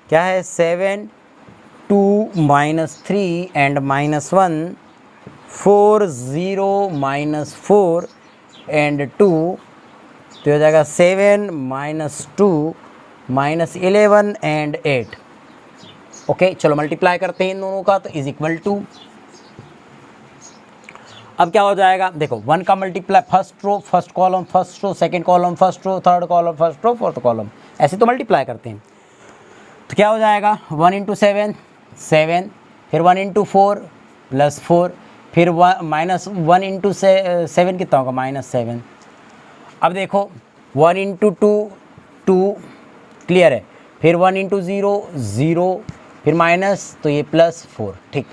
Speaker 1: क्या है 7 2 -3 एंड -1 4 0 -4 एंड 2, तो हो जाएगा 7 -2 -11 एंड 8। ओके, चलो मल्टीप्लाई करते हैं इन दोनों का, तो इज इक्वल टू, अब क्या हो जाएगा, देखो 1 का multiply first row first column first row second column first row third column first row fourth column, ऐसे तो मल्टीप्लाई करते हैं। तो क्या हो जाएगा 1 इंटू 7 7, फिर 1 इंटू 4 +4, फिर -1 इंटू 7 कितना होगा -7। अब देखो 1 इंटू 2 2, क्लियर है, फिर 1 इंटू 0 0, फिर माइनस तो ये +4। ठीक,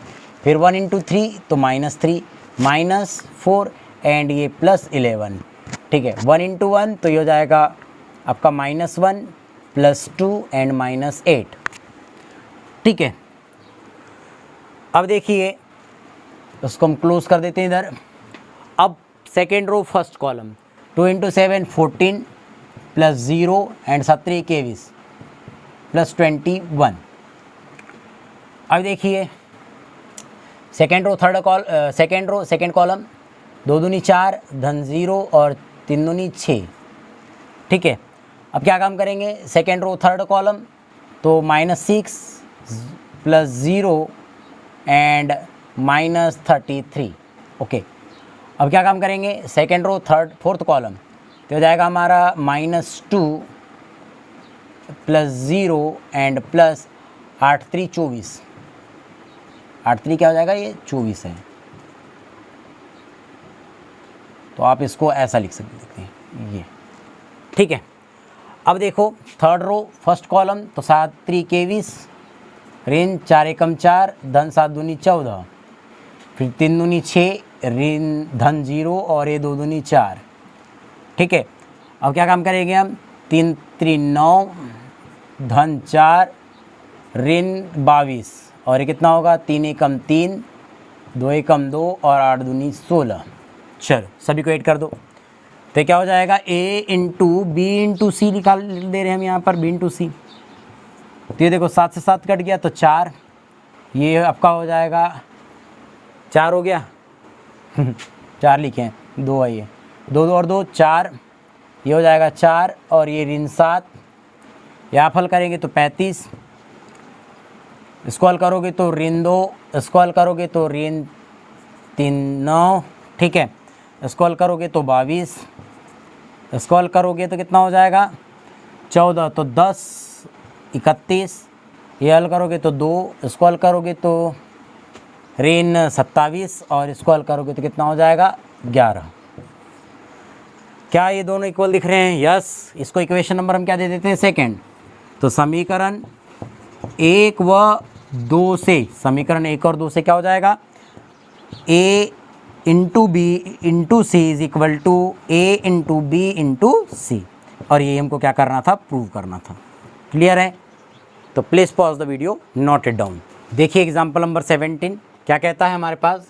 Speaker 1: फिर 1 इंटू 3 तो -3 -4 एंड ये +11। ठीक है, 1 इंटू 1 तो ये हो जाएगा आपका -1 +2 एंड -8। ठीक है, अब देखिए उसको हम क्लोज कर देते हैं इधर। अब second row first column 2 into 7 14 plus 0 and 7 21 plus 21। अब देखिए सेकेंड रो सेकेंड कॉलम 2 दूनी 4 धन 0 और 3 दूनी 6। ठीक है, अब क्या काम करेंगे, सेकेंड रो थर्ड कॉलम तो -6 प्लस 0 एंड -33। ओके, अब क्या काम करेंगे, सेकेंड रो फोर्थ कॉलम तो हो जाएगा हमारा -2 प्लस 0 एंड प्लस 8 3 24। 8 3 क्या हो जाएगा, ये 24 है, तो आप इसको ऐसा लिख सकते हैं ये। ठीक है, अब देखो थर्ड रो फर्स्ट कॉलम तो 7 3 21 ऋण 4 एकम 4 धन 7 दूनी 14 फिर 3 दूनी 6 ऋण धन 0 और ये 2 दूनी 4। ठीक है, अब क्या काम करेंगे हम, 3 3 9 धन 4 ऋण 22 और ये कितना होगा, 3 एकम 3 2 एकम 2 और 8 दूनी 16। चलो सभी को ऐड कर दो, तो क्या हो जाएगा, a into B into C निकाल दे रहे हैं हम यहाँ पर, b इंटू सी। तो ये देखो 7 से 7 कट गया तो 4, ये आपका हो जाएगा 4 हो गया 4 लिखे हैं, 2 है ये, 2 2 और 2 4, ये हो जाएगा 4 और ये ऋण 7, यहाँ हल करेंगे तो 35, इसको हल करोगे तो ऋण 2, इसको हल करोगे तो ऋण 3 9। ठीक है, इसको हल करोगे तो 22, इसको हल करोगे तो कितना हो जाएगा 14, तो 10 31, ये हल करोगे तो 2, इसको हल करोगे तो ऋण 27 और इसको हल करोगे तो कितना हो जाएगा 11। क्या ये दोनों इक्वल दिख रहे हैं, यस। इसको इक्वेशन नंबर हम क्या दे देते हैं, सेकंड। तो समीकरण 1 व 2 से, समीकरण 1 और 2 से क्या हो जाएगा, a into B into C is equal to A into B into c, और ये हमको क्या करना था, प्रूव करना था। क्लियर है, तो please pause the video, note it down. देखिए एग्जाम्पल नंबर 17 क्या कहता है हमारे पास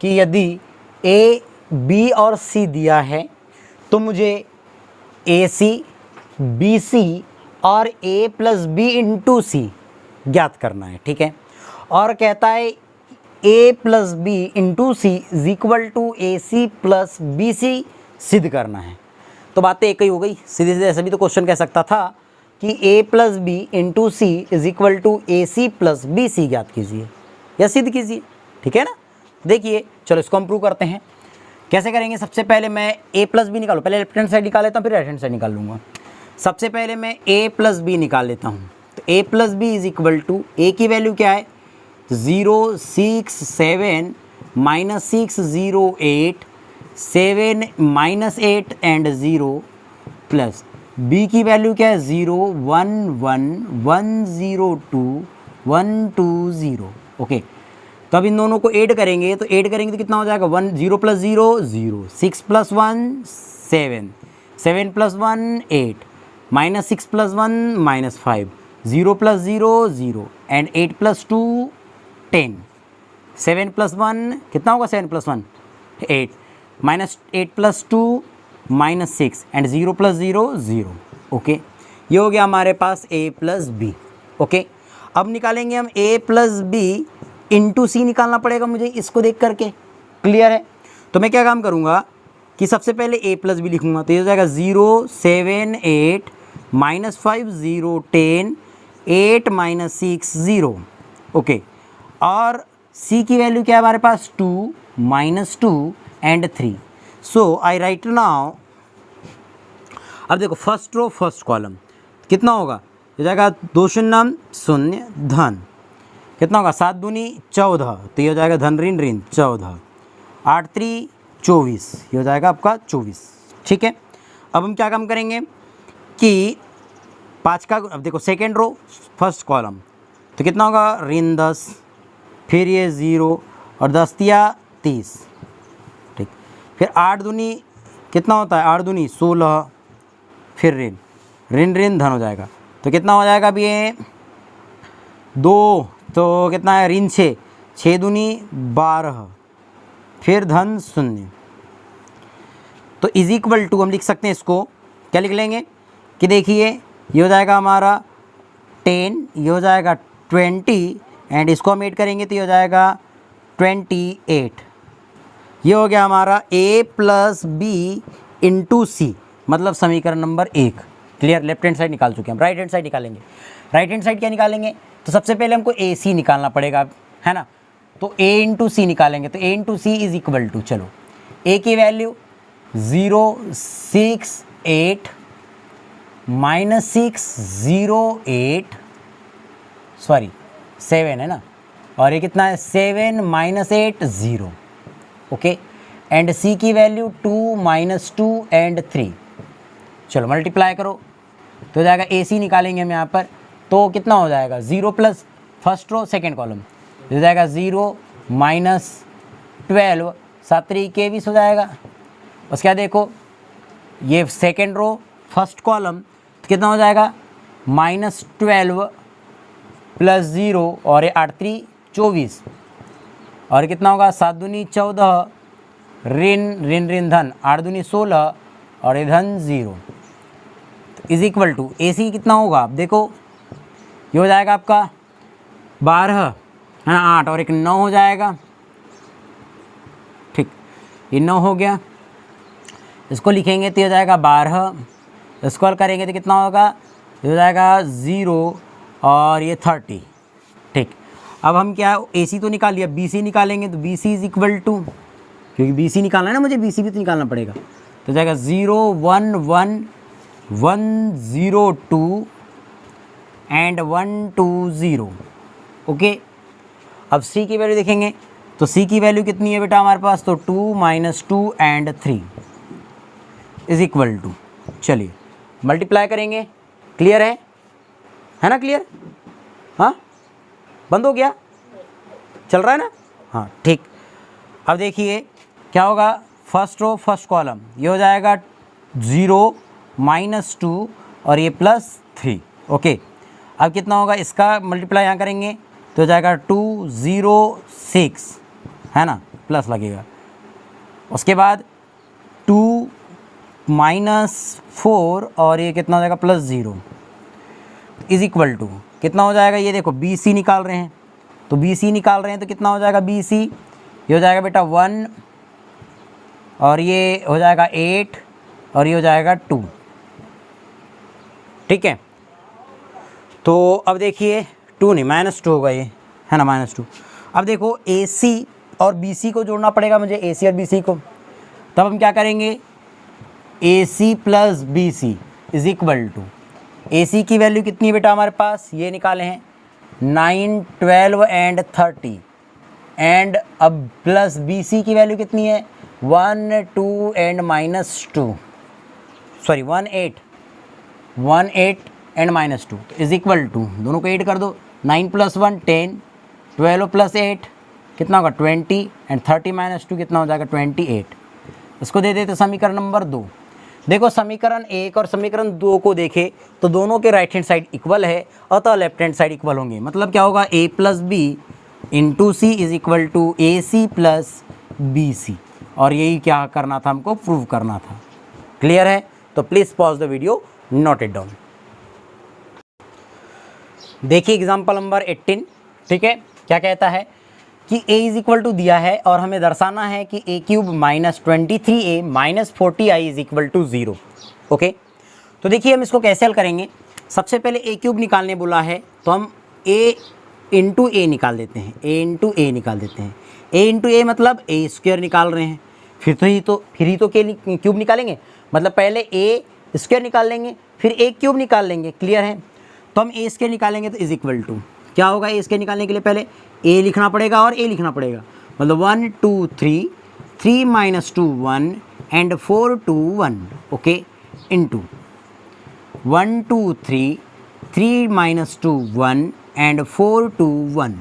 Speaker 1: कि यदि ए बी और सी दिया है तो मुझे ए सी बी सी और A plus B into C ज्ञात करना है। ठीक है, और कहता है a plus B into C is equal to A C plus B C सिद्ध करना है। तो बातें एक ही हो गई, सीधे सीधे ऐसा भी तो क्वेश्चन कह सकता था कि a plus B into C is equal to A C plus B C ज्ञात कीजिए या सिद्ध कीजिए। ठीक है ना, देखिए चलो इसको हम प्रूव करते हैं। कैसे करेंगे, सबसे पहले मैं a प्लस बी निकालूँ, पहले लेफ्ट हैंड साइड निकाल लेता हूँ फिर राइट हैंड साइड निकाल लूँगा। सबसे पहले मैं a प्लस बी निकाल लेता हूँ, तो a plus B is equal to, a की वैल्यू क्या है 0 6 7 -6 0 8 7 -8 एंड 0 प्लस b की वैल्यू क्या है 0 1 1 1 0 2 1 2 0। ओके, तो अब इन दोनों को ऐड करेंगे, तो ऐड करेंगे तो कितना हो जाएगा 1 0 plus 0 0 6 plus 1 7 7 plus 1 8 -6 plus 1 -5 0 plus 0 0 and 8 plus 2 10 7 plus 1 कितना होगा 7 plus 1 8 -8 plus 2 -6 and 0 plus 0 0। Okay, ये हो गया हमारे पास a प्लस बी। ओके, अब निकालेंगे हम a plus B into C निकालना पड़ेगा मुझे इसको देख करके। क्लियर है, तो मैं क्या काम करूँगा कि सबसे पहले a प्लस बी लिखूँगा, तो ये हो जाएगा 0 7 8 -5 0 10 8 -6 0। ओके, और c की वैल्यू क्या है हमारे पास 2 -2 and 3। So I right now, अब देखो फर्स्ट रो फर्स्ट कॉलम कितना होगा, हो जाएगा 2 0 0 धन, कितना होगा 7 दूनी 14, तो ये हो जाएगा धन ऋण ऋण 14 8 3 24, ये हो जाएगा आपका 24। ठीक है, अब हम क्या काम करेंगे कि 5 का, अब देखो सेकेंड रो फर्स्ट कॉलम तो कितना होगा ऋण 10, फिर ये 0 और 10 तिया 30। ठीक, फिर 8 दूनी कितना होता है 8 दूनी 16, फिर ऋण ऋण ऋण धन हो जाएगा, तो कितना हो जाएगा अभी ये 2, तो कितना है ऋण 6 6 दूनी 12, फिर धन 0, तो इज इक्वल टू हम लिख सकते हैं इसको, क्या लिख लेंगे कि देखिए ये हो जाएगा हमारा 10, ये हो जाएगा 20 एंड इसको हम ऐड करेंगे तो ये हो जाएगा 28। ये हो गया हमारा a प्लस बी इंटू सी, मतलब समीकरण number 1। Clear. Left hand side निकाल चुके हैं, हम राइट हैंड साइड निकालेंगे। राइट हैंड साइड क्या निकालेंगे, तो सबसे पहले हमको ए सी निकालना पड़ेगा, है ना। तो a इंटू सी निकालेंगे, तो a into C is equal to, चलो a की वैल्यू 068 माइनस 608 सॉरी 7 है ना, और ये कितना है 7 माइनस 8 0। ओके, एंड c की वैल्यू 2 माइनस 2 एंड 3। चलो मल्टीप्लाई करो तो हो जाएगा ए सी निकालेंगे हम यहाँ पर, तो कितना हो जाएगा 0 plus first row second column हो जाएगा 0 माइनस 12 7 के 20 हो जाएगा। उसके बाद देखो ये सेकेंड रो फर्स्ट कॉलम तो कितना हो जाएगा माइनस 12 प्लस 0 और ये 8 3 24 और कितना होगा 7 दूनी 14 ऋण ऋण ऋण धन 8 दूनी 16 और ये धन 0 इज इक्वल टू ए सी कितना होगा, आप देखो ये हो जाएगा आपका 12 है ना, 8 और एक 9 हो जाएगा। ठीक, ये 9 हो गया, इसको लिखेंगे तो हो जाएगा 12, इसको हल करेंगे तो कितना होगा, ये हो जाएगा 0 और ये 30। ठीक, अब हम क्या ए सी तो निकाल लिया, बी सी निकालेंगे तो B C is equal to, क्योंकि बी सी निकालना है ना मुझे, बी सी भी तो निकालना पड़ेगा, तो जाएगा 0 1 1 1 0 2 एंड 1 2 0। ओके, अब सी की वैल्यू देखेंगे तो सी की वैल्यू कितनी है बेटा हमारे पास, तो 2 minus 2 and 3 is equal to, चलिए मल्टीप्लाई करेंगे। क्लियर है ना, क्लियर, हाँ बंद हो गया, चल रहा है ना, हाँ ठीक। अब देखिए क्या होगा, फर्स्ट रो फर्स्ट कॉलम ये हो जाएगा 0 माइनस 2 और ये प्लस 3। ओके, अब कितना होगा, इसका मल्टीप्लाई यहाँ करेंगे तो हो जाएगा 2 0 6 है ना, प्लस लगेगा। उसके बाद 2 माइनस 4 और ये कितना हो जाएगा प्लस 0 इज इक्वल टू कितना हो जाएगा, ये देखो बी सी निकाल रहे हैं, तो बी सी निकाल रहे हैं तो कितना हो जाएगा बी सी, ये हो जाएगा बेटा 1 और ये हो जाएगा 8 और ये हो जाएगा 2। ठीक है, तो अब देखिए 2 नहीं माइनस 2 होगा ये, है ना -2। अब देखो ए सी और बी सी को जोड़ना पड़ेगा मुझे, ए सी और बी सी को, तब हम क्या करेंगे, a C plus B C is equal to, A c की वैल्यू कितनी है बेटा हमारे पास, ये निकाले हैं 9 12 एंड 30 एंड अब प्लस बी सी की वैल्यू कितनी है 1 2 and -2 sorry 1 8 and -2 is equal to, दोनों को ऐड कर दो, 9 प्लस 1 10 12 प्लस 8 कितना होगा 20 एंड 30 -2 कितना हो जाएगा 28। इसको दे देते समीकरण नंबर 2। देखो समीकरण 1 और समीकरण 2 को देखे तो दोनों के राइट हैंड साइड इक्वल है, अतः लेफ्ट हैंड साइड इक्वल होंगे, मतलब क्या होगा a plus B into C is equal to A C plus B C, और यही क्या करना था हमको, प्रूव करना था। क्लियर है, तो please pause the video, note it down. देखिए एग्जाम्पल नंबर 18। ठीक है, क्या कहता है कि a इज इक्वल टू दिया है और हमें दर्शाना है कि a cube minus 23a minus 40i is equal to 0। Okay, तो देखिए हम इसको कैसे हल करेंगे। सबसे पहले a क्यूब निकालने बोला है तो हम a इंटू ए निकाल देते हैं, a इंटू ए निकाल देते हैं। a इंटू ए मतलब a स्क्वायर निकाल रहे हैं, फिर ही तो क्यूब निकालेंगे, मतलब पहले a स्क्वायर निकाल लेंगे फिर a क्यूब निकाल लेंगे। क्लियर है, तो हम a स्क्वायर निकालेंगे तो इज इक्वल टू क्या होगा, a स्क्वायर निकालने के लिए पहले a लिखना पड़ेगा और a लिखना पड़ेगा, मतलब 1 2 3 3 minus 2 1 and 4 2 1। Okay, into 1 2 3 3 minus 2 1 and 4 2 1।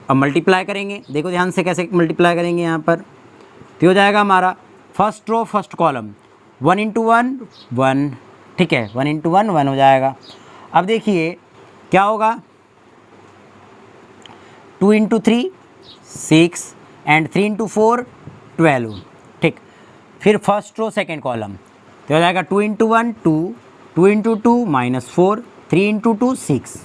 Speaker 1: अब मल्टीप्लाई करेंगे, देखो ध्यान से कैसे मल्टीप्लाई करेंगे यहाँ पर, तो हो जाएगा हमारा first row first column 1 into 1 1। ठीक है, 1 इंटू 1 1 हो जाएगा। अब देखिए क्या होगा, 2 इंटू 3 6 एंड 3 इंटू 4 12। ठीक, फिर फर्स्ट रो सेकेंड कॉलम, तो हो जाएगा 2 into 1 2, 2 into 2 -4, 3 into 2 6।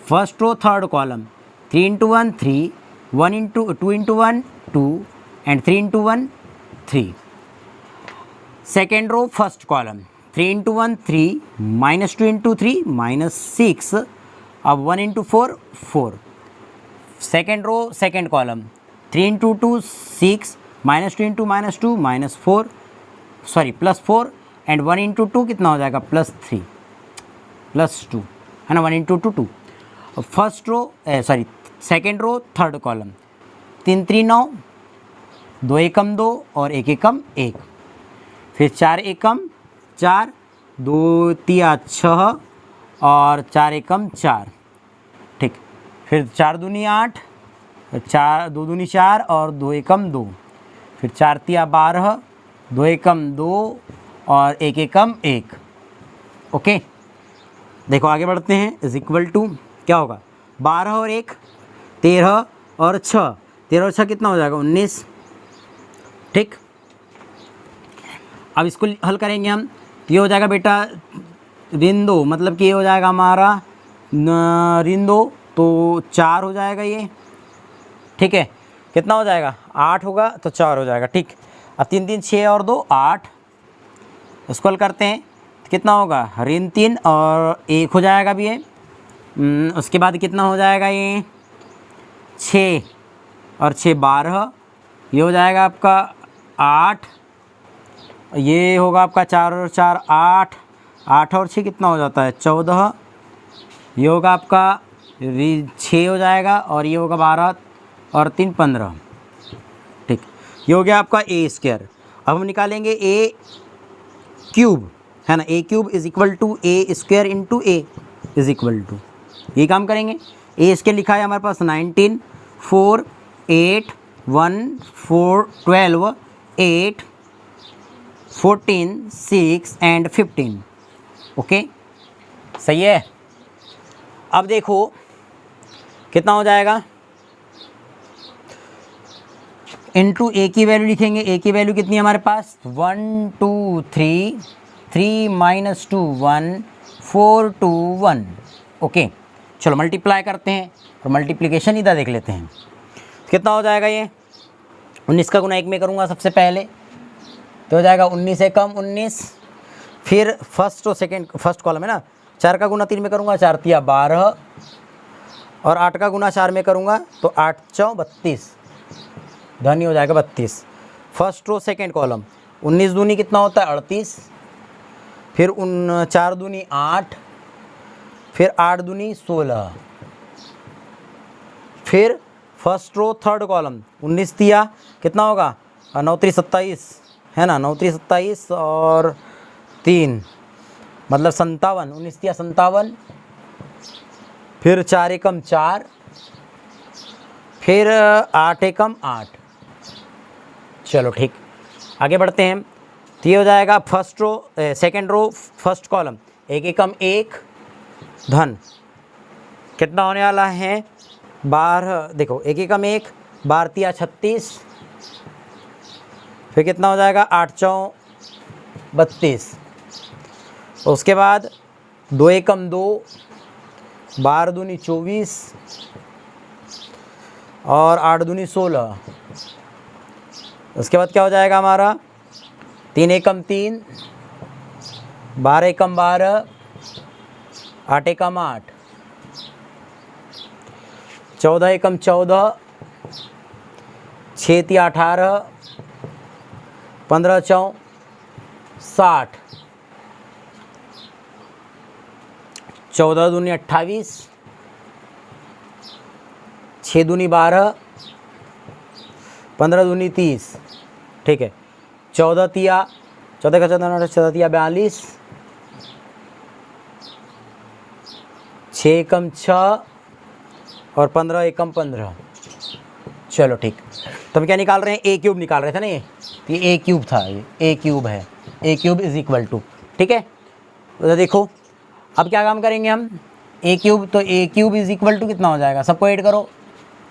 Speaker 1: First row third column 3 into 1 3, 1 into 2 into 1 2 and 3 into 1 3। Second row first column 3 into 1 3, -2 into 3 -6, अब 1 into 4 4। Second row second column 3 into 2 6, -2 into -2 -4, sorry +4 and 1 into 2 कितना हो जाएगा +3 +2, है ना, 1 into 2 2। First row sorry second row third column 3 3 9, 2 एकम 2 और 1 एकम 1, फिर 4 एकम 4, 2 तिया 6 और 4 एकम 4, ठीक। फिर 4 दूनी 8, 4 2 दूनी 4 और 2 एकम 2, फिर 4 तिया 12, 2 एकम 2 और 1 एकम 1। ओके, देखो आगे बढ़ते हैं। इज इक्वल टू क्या होगा, 12 और 1 13 और 6, 13 और 6 कितना हो जाएगा 19, ठीक। अब इसको हल करेंगे हम, ये हो जाएगा बेटा ऋण 2, मतलब कि ये हो जाएगा हमारा ऋण 2, तो 4 हो जाएगा ये, ठीक है। कितना हो जाएगा 8 होगा तो 4 हो जाएगा, ठीक। अब 3 3 6 और 2 8, इसको हल करते हैं तो कितना होगा ऋण 3 और 1 हो जाएगा भी ये। उसके बाद कितना हो जाएगा ये 6 और 6 12, ये हो जाएगा आपका 8, ये होगा आपका 4 और 4 8, 8 और 6 कितना हो जाता है 14, ये होगा आपका 6 हो जाएगा और ये होगा 12 और 3 15, ठीक। ये हो गया आपका ए स्क्वायर। अब हम निकालेंगे ए क्यूब, है ना, a cube is equal to a square into a is equal to, ये काम करेंगे। ए स्क्वायर लिखा है हमारे पास 19 4 8 1 4 12 8 14 6 एंड 15, ओके, सही है। अब देखो कितना हो जाएगा, इंटू ए की वैल्यू लिखेंगे। ए की वैल्यू कितनी है हमारे पास 1 2 3, 3 -2 1 4 2 1, ओके। चलो मल्टीप्लाई करते हैं और मल्टीप्लिकेशन इधर देख लेते हैं कितना हो जाएगा। ये 19 का गुना 1 में करूँगा सबसे पहले, तो हो जाएगा 19 से कम 19, फिर फर्स्ट और सेकेंड फर्स्ट कॉलम है ना, 4 का गुना 3 में करूँगा 4 तिया 12 और 8 का गुना 4 में करूँगा तो 8 चौ 32, धन ही हो जाएगा 32। फर्स्ट रो सेकेंड कॉलम 19 दूनी कितना होता है 38, फिर 4 दूनी 8, फिर 8 दूनी 16, फिर फर्स्ट रो थर्ड कॉलम 19 तिया कितना होगा 9 3 27, है ना, 9 3 27 और 3 मतलब 57, 19 तिया 57, फिर 4 एकम 4, फिर 8 एकम 8। चलो ठीक, आगे बढ़ते हैं। तो ये हो जाएगा first row second row first column 1 एकम 1, धन कितना होने वाला है 12, देखो 1 एकम 1 12 तिया 36, फिर कितना हो जाएगा 8 चौ 32, उसके बाद 2 एकम 2 12 दूनी 24 और 8 दूनी 16, उसके बाद क्या हो जाएगा हमारा 3 एकम 3 12 एकम 12 8 एकम 8 14 एकम 14 6 तिया 18 15 चौ 60 14 दूनी 28 6 दूनी 12 15 दूनी 30, ठीक है। 14 तिया 14 का 14 तिया 42, 6 एकम 6 और 15 एकम 15। चलो ठीक, तो हम क्या निकाल रहे हैं ए क्यूब निकाल रहे थे ना, ये ए क्यूब था, ये ए क्यूब है, ए क्यूब इज इक्वल टू, ठीक है। तो देखो अब क्या काम करेंगे हम, ए क्यूब, तो ए क्यूब इज इक्वल टू कितना हो जाएगा, सबको ऐड करो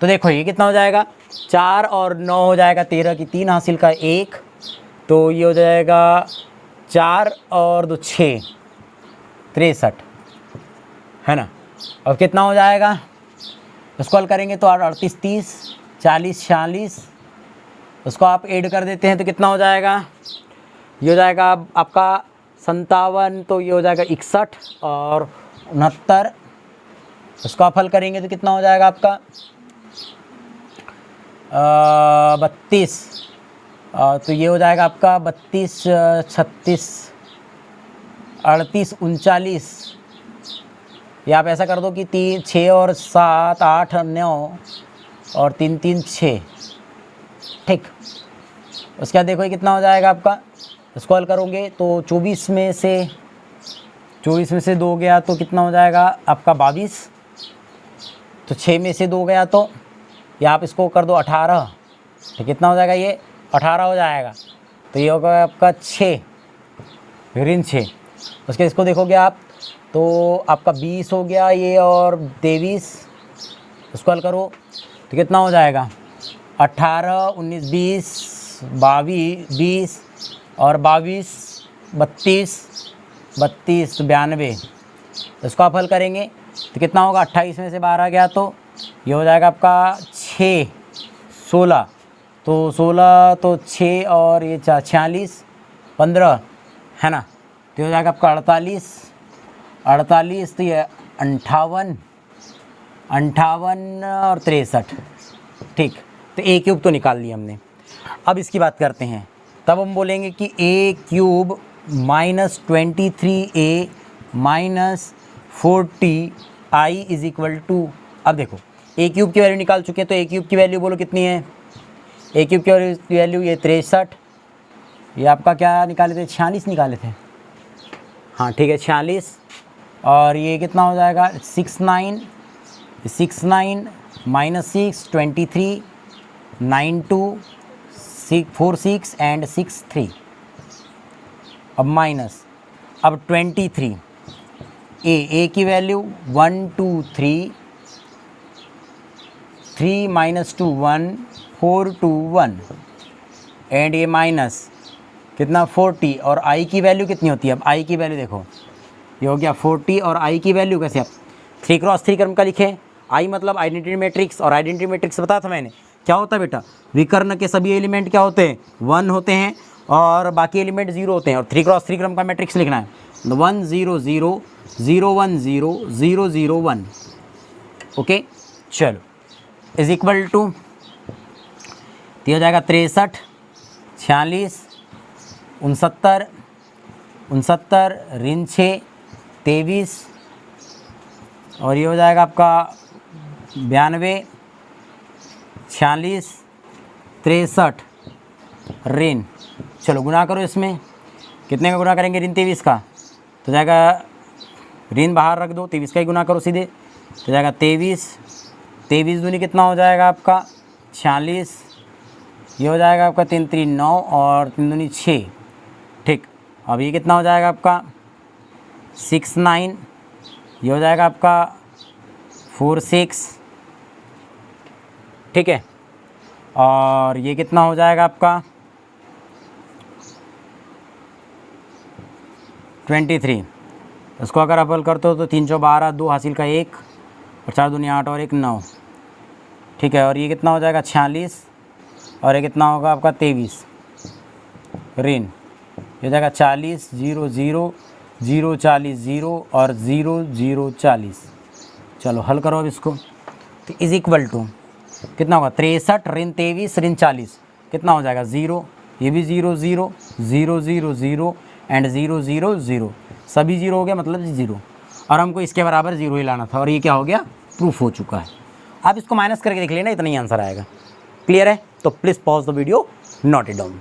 Speaker 1: तो देखो ये कितना हो जाएगा 4 और 9 हो जाएगा 13 की 3 हासिल का 1, तो ये हो जाएगा 4 और 2 6, 63 है ना। अब कितना हो जाएगा, इसको हल करेंगे तो 38 30 40 46, उसको आप ऐड कर देते हैं तो कितना हो जाएगा, ये हो जाएगा आपका 57, तो ये हो जाएगा 61 और 69, उसको आप हल करेंगे तो कितना हो जाएगा आपका 32, तो ये हो जाएगा आपका 32 36 38 39, या आप ऐसा कर दो कि 3 6 और 7 8 9 और 3 3 6, ठीक। उसके बाद देखो ये कितना हो जाएगा आपका, इसको हल करोगे तो 24 में से 2 गया तो कितना हो जाएगा आपका 22, तो 6 में से 2 गया तो, या आप इसको कर दो 18, तो कितना हो जाएगा, ये 18 हो जाएगा, तो ये होगा आपका 6 ऋण 6। उसके इसको देखोगे आप तो आपका 20 हो गया ये और 23, उसको हल करो तो कितना हो जाएगा 18 19 20 22 20 और 22 32 32 तो 92, इसको आप हल करेंगे तो कितना होगा, 28 में से 12 गया तो ये हो जाएगा आपका 6 16, तो 16 तो 6 और ये 46 15 है ना, तो हो जाएगा आपका 48 तो ये 58 और 63, ठीक। तो ए क्यूब तो निकाल लिया हमने। अब इसकी बात करते हैं, तब हम बोलेंगे कि a cube -23a -40i is equal to, अब देखो ए क्यूब की वैल्यू निकाल चुके हैं, तो ए क्यूब की वैल्यू बोलो कितनी है, ए क्यूब की वैल्यू ये 63, ये आपका क्या निकाले थे 46 निकाले थे, हाँ ठीक है 46, और ये कितना हो जाएगा 69 -6 23 92 46 एंड 63, अब माइनस, अब 23 ए की वैल्यू 1 2 3 3 -2 1 4 2 1 एंड ये माइनस कितना 40, और आई की वैल्यू कितनी होती है, अब आई की वैल्यू देखो ये हो गया 40, और आई की वैल्यू कैसे आप 3 क्रॉस 3 क्रम का लिखें, आई मतलब आइडेंटिटी मैट्रिक्स, और आइडेंटिटी मैट्रिक्स बताया था मैंने क्या होता है बेटा, विकर्ण के सभी एलिमेंट क्या होते हैं 1 होते हैं और बाकी एलिमेंट 0 होते हैं, और 3 क्रॉस 3 क्रम का मैट्रिक्स लिखना है 1 0 0 0 1 0 0 0 1, ओके चलो इज इक्वल टू, तो हो जाएगा 63 46 69 ऋण 6 23, और ये हो जाएगा आपका 92 46 63 ऋण, चलो गुना करो, इसमें कितने का गुना करेंगे ऋण 23 का, तो जाएगा ऋण बाहर रख दो, 23 का ही गुना करो सीधे, तो जाएगा 23 दूनी कितना हो जाएगा आपका 46, ये हो जाएगा आपका 3 3 9 और 3 दूनी 6, ठीक। अब ये कितना हो जाएगा आपका 6 9, ये हो जाएगा आपका 4 6, ठीक है, और ये कितना हो जाएगा आपका 23, इसको अगर आप हल करते हो तो 3 4 12 2 हासिल का 1 और 4 दूनी 8 और 1 9, ठीक है, और ये कितना हो जाएगा 46, और ये कितना होगा आपका 23 ऋण, ये हो जाएगा 40 0 0 0 40 0 और 0 0 40, चलो हल करो अब इसको, तो इज इक्वल टू कितना होगा 63 ऋण 23 ऋण 40, कितना हो जाएगा 0, ये भी 0 0 0 0 0 एंड 0 0 0, सभी 0 हो गया मतलब 0, और हमको इसके बराबर 0 ही लाना था, और ये क्या हो गया प्रूफ हो चुका है। आप इसको माइनस करके देख लेना, इतना ही आंसर आएगा। क्लियर है? तो please pause the video, note it down.